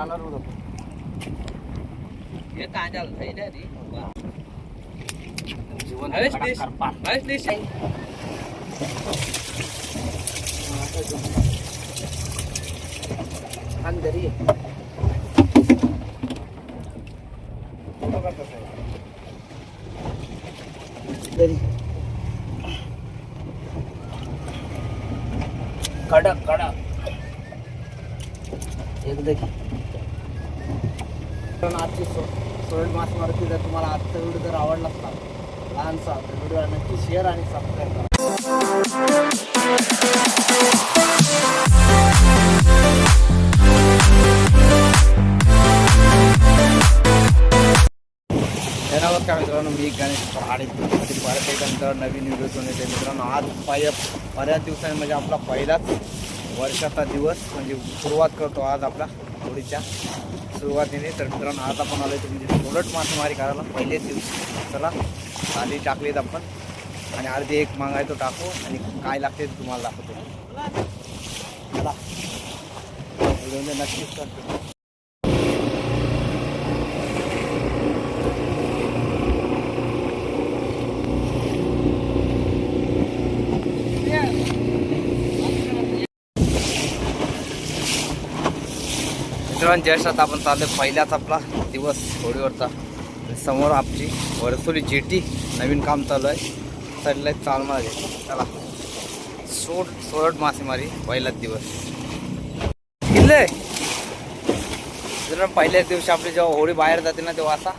जाणार होतो हे कांदा खायला रे जीवन हवेच देश हवेच देश अंदरी कडक कडक एक देखील आजची सोड मासेमारीची जर तुम्हाला आजचा व्हिडिओ जर आवडला असला लहानसा तर व्हिडिओला नक्की शेअर आणि सबस्क्राईब करा. नमस्कार मित्रांनो, मी गणेश पहाडे परत एकदा नवीन व्हिडिओ घेऊन येते. मित्रांनो, आज बऱ्याच दिवसांनी म्हणजे आपला पहिलाच वर्षाचा दिवस म्हणजे सुरुवात करतो आज आपला होळीच्या सुरुवातीने. तर मित्रांनो, आज आपण आलो तर म्हणजे सोलट मासेमारी करायला पहिलेच दिवशी. चला आधी टाकलेत आपण आणि अर्धी एक मागायचो टाकू आणि काय लागते ते तुम्हाला दाखवतो. चला व्हिडिओने नक्कीच करतो. मित्रांनो, जस्ट आता आपण चाललो पहिल्याच आपला दिवस होळीवरचा. समोर आपली वरसोली जेटी नवीन काम चालू आहे. चाललं आहे चाल मागे. चला सोलट मासेमारी पहिलाच दिवस किल्ले. मित्रांनो, पहिल्याच दिवशी आपली जेव्हा होळी बाहेर जाते ना तेव्हा असा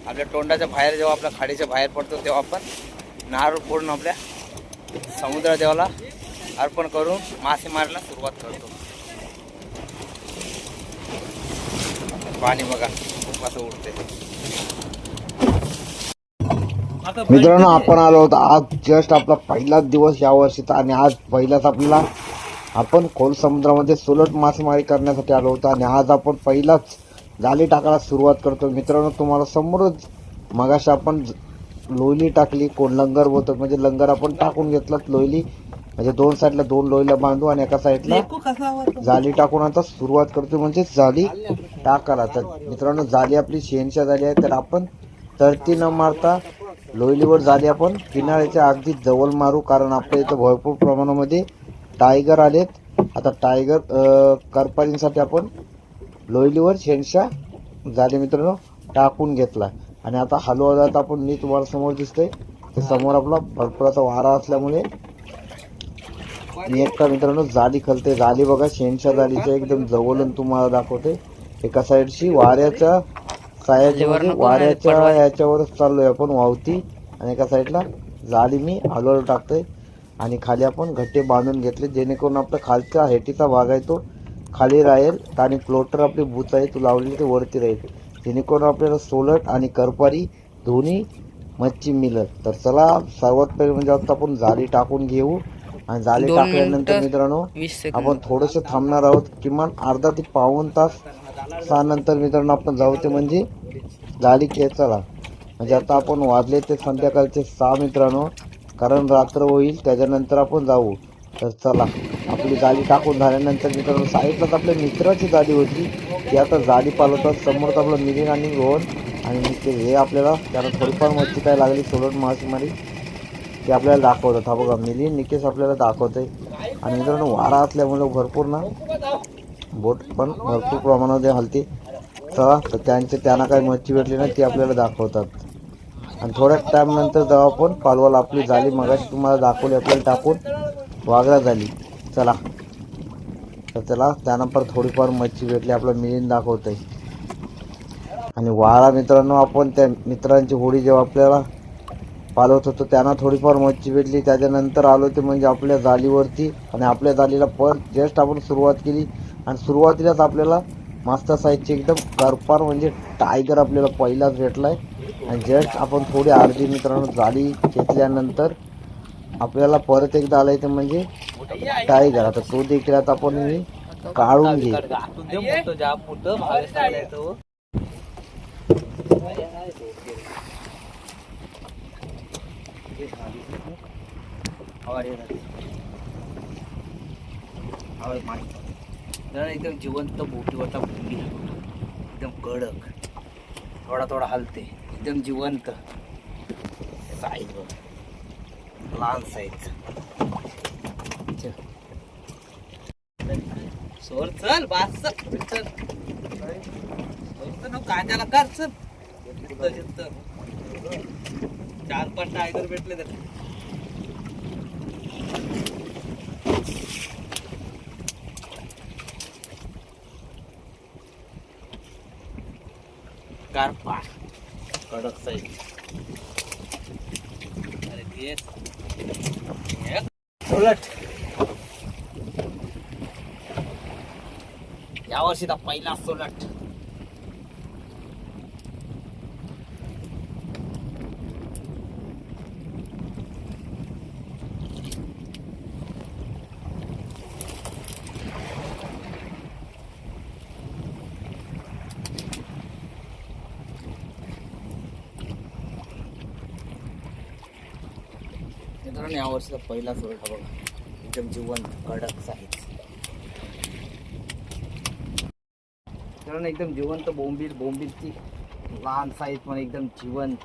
आपल्या तोंडाच्या बाहेर जेव्हा आपल्या खाडीच्या बाहेर पडतो तेव्हा आपण नारळ फोडून आपल्या समुद्र देवाला अर्पण करून मासेमारीला सुरुवात करतो. पाणी बघा खूप असं उडते. मित्रांनो, आपण आलो होतो आज जस्ट आपला पहिलाच दिवस या वर्षीचा आणि आज पहिलाच आपल्याला आपण खोल समुद्रामध्ये सोलट मासेमारी करण्यासाठी आलो होतो आणि आज आपण पहिलाच जाळी टाकायला सुरुवात करतो. मित्रांनो, तुम्हाला समोरच मगाशी आपण लोयली टाकली. कोण लंगर बोलतो म्हणजे लंगर आपण टाकून घेतला. लोयली म्हणजे दोन साईडला दोन लोयला बांधू आणि एका साईडला जाळी टाकून आता सुरुवात करतो म्हणजे जाळी टाकायला. तर मित्रांनो, जाळी आपली शेणच्या जाळी आहे. तर आपण तरती न मारता लोयलीवर जाळी आपण किनाऱ्याच्या अगदी जवळ मारू, कारण आपल्या इथं भरपूर प्रमाणामध्ये टायगर आलेत. आता टायगर करपारींसाठी आपण लोयलीवर शेणच्या जाळी मित्रांनो टाकून घेतला आणि आता हलवत आपण मी तुम्हाला समोर दिसतोय ते समोर आपला भरपूर असा वारा असल्यामुळे मी एकटा मित्रांनो जाळी खलते. जाळी बघा शेणच्या जाळीच्या एकदम जवळून तुम्हाला दाखवते. एका साईडची वाऱ्याच्या सायाच्या वाऱ्याच्या याच्यावरच चाललोय आपण वावती आणि एका साईडला जाळी मी हलवून टाकतोय आणि खाली आपण घट्टे बांधून घेतले जेणेकरून आपला खालचा हेटीचा भाग आहे तो खाली राहील आणि फ्लोटर आपली बुच आहे तो लावलेली ते वरती राहील जेणेकरून आपल्याला सोलट आणि करपारी दोन्ही मच्छी मिळत. तर चला सर्वात पहिले म्हणजे आता आपण जाळी टाकून घेऊ आणि जाळी टाकल्यानंतर मित्रांनो आपण थोडंसं थांबणार आहोत. किमान अर्धा ते पाऊण तास नंतर मित्रांनो आपण जाऊ ते म्हणजे जाळी खेचायला. म्हणजे आता आपण वाजले ते संध्याकाळचे 6 मित्रांनो, कारण रात्र होईल त्याच्यानंतर आपण जाऊ. तर चला आपली जाळी टाकून झाल्यानंतर मित्रांनो साईडलाच आपल्या मित्राची जाळी होती ती आता जाळी पालवतात. समोरच आपलं मिलिंद आणि रोहन आणि निकेश हे आपल्याला त्याला थोडीफार मच्छी काय लागली सोलट मासेमारी ते आपल्याला दाखवतात. हा बघा मिलिंद निकेश आपल्याला दाखवते आणि मित्रांनो वारा असल्यामुळे भरपूर ना बोट पण भरपूर प्रमाणामध्ये हलते. चला तर त्यांना काही मच्छी भेटली ना ती आपल्याला दाखवतात आणि थोड्या टाइम नंतर जेव्हा आपण पालवाला आपली जाळी मगाशी तुम्हाला दाखवली आपल्याला टाकून वागरा झाली. चला तर त्याला त्यानंतर थोडीफार मच्छी भेटली आपलं मिलिंद दाखवतंय आणि वारा मित्रांनो आपण त्या मित्रांची होडी जेव्हा आपल्याला पालवत होतो त्यांना थोडीफार मच्छी भेटली. त्याच्यानंतर आलो ते म्हणजे आपल्या जाळीवरती आणि आपल्या जाळीला पण जस्ट आपण सुरुवात केली आणि सुरुवातीलाच आपल्याला मास्टर साईजची एकदम करपार म्हणजे टायगर आपल्याला पहिलाच भेटलाय आणि जस्ट आपण थोडी अर्धी मित्रांनो जाळी घेतल्यानंतर आपल्याला परत एकदा आलाय ते म्हणजे टायगर. आता तो देखील आता आपण मी काढून घे. एकदम जिवंत बोटीवरचा भूमी एकदम कडक, थोडा थोडा हलते, एकदम जिवंत साईज बघ, लहान साईज. सोर चल बास चल कांद्याला कर चल. चार पाच टायगर भेटले तर कारपा कडक साईज. अरे घे उलट. यावर्षीचा पहिला सोलट. मित्रांनो यावर्षीचा पहिला सोलट बघा, एकदम जिवंत कडक साईज. मित्रांनो एकदम जिवंत बोंबीलची लहान साईज पण एकदम जिवंत.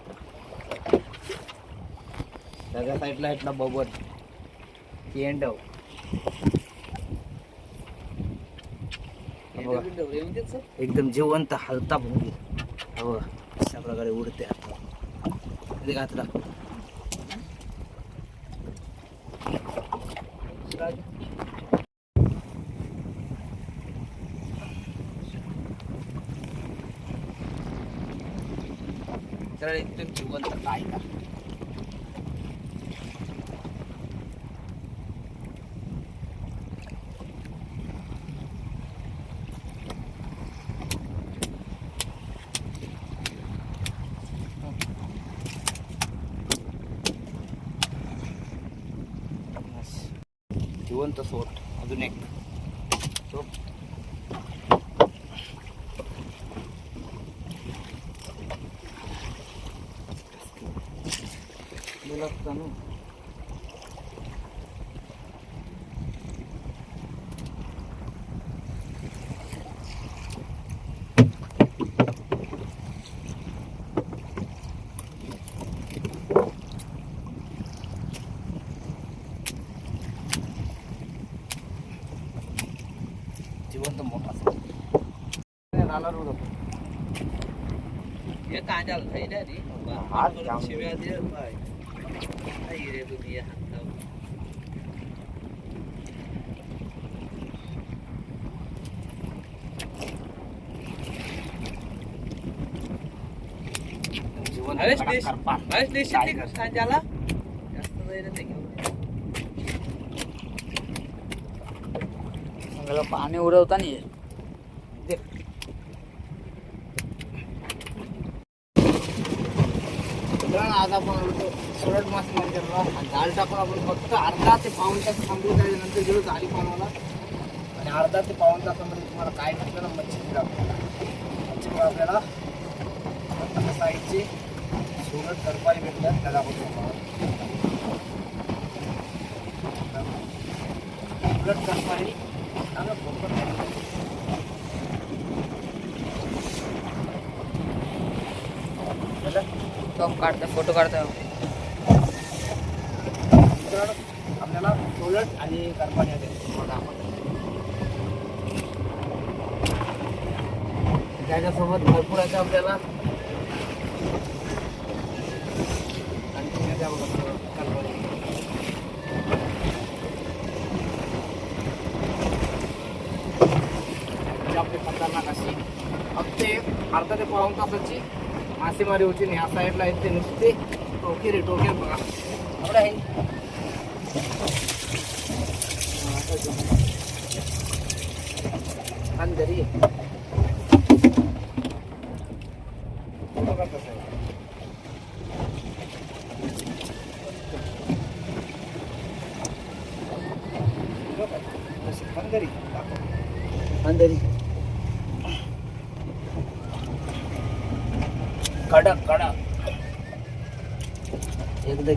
सगळ्या साईडला इथला बबल केंडव एकदम जिवंत हलता बोंबील. हो अशा प्रकारे उडते आता घातला. तर एकदम जिवंत काय का जिवंत सोट. अजून एक तो जिवंत मोठा हे कांद्याला खाई द्या रे. शिव्या दे बाय. आई रे दुनिया हात कांद्याला जास्त जाईल ते घेऊन पाणी उडवता नाही. आज आपण सोलट मासेमारी करणार. जाळ टाकून आपण फक्त अर्धा ते पाऊण तास थांबू. त्याच्यानंतर गेलो जाळी पाण्याला आणि अर्धा ते पाऊण तासामध्ये तुम्हाला काय नसलं ना मच्छी दाखवतो. आपल्याला साईडचे सोलट करपाई भेटतात त्याला आपण सोलट करपाई काढता फोटो काढता. आपल्याला सोलट आणि करपाणी त्याच्यासोबत भरपूर आहे आपल्याला. आपली खतरनाक अशी हप्ते अर्धा ते पाऊण तासाची मासेमारी होती. ह्या साईडला आहेत ते नुसते टोके रे टोके बघा एवढं आहे. अंदरी बघा कसं आहे. अंदरी अंदरी कडक कडक एकदा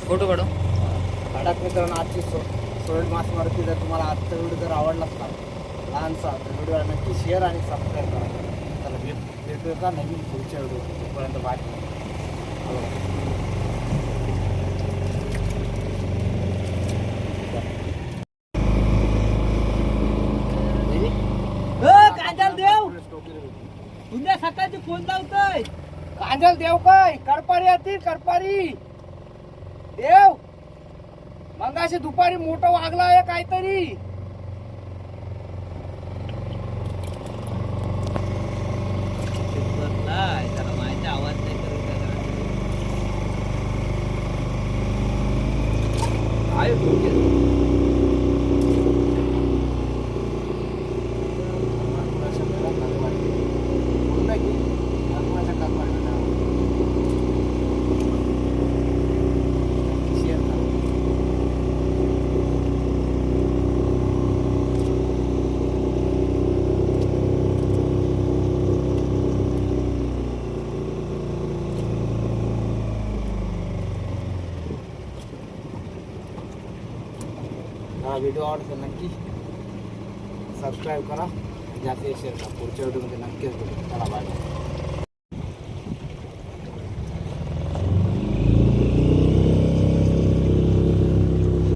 फोटो काढू. कडक मित्रांनो आजची सोलट मासेमारीची जर तुम्हाला आजचा व्हिडिओ जर आवडला असला लहानसा तर व्हिडिओला नक्की शेअर आणि सबस्क्राईब करा. चला भेटूया का नवीन पुढच्या व्हिडिओ. तोपर्यंत बाय. कांजल देव उद्या सकाळची फोन लावतोय. कांजल देव काय करपारी येतील करपारी देव मग असे दुपारी मोठं वागला आहे काहीतरी. त्याला माझ्या आवाज नाही करू काय व्हिडिओ आवडतो नक्की सबस्क्राईब करा. जास्त शेअर करा. पुढच्या व्हिडिओमध्ये नक्कीच भेटू. चला बाय.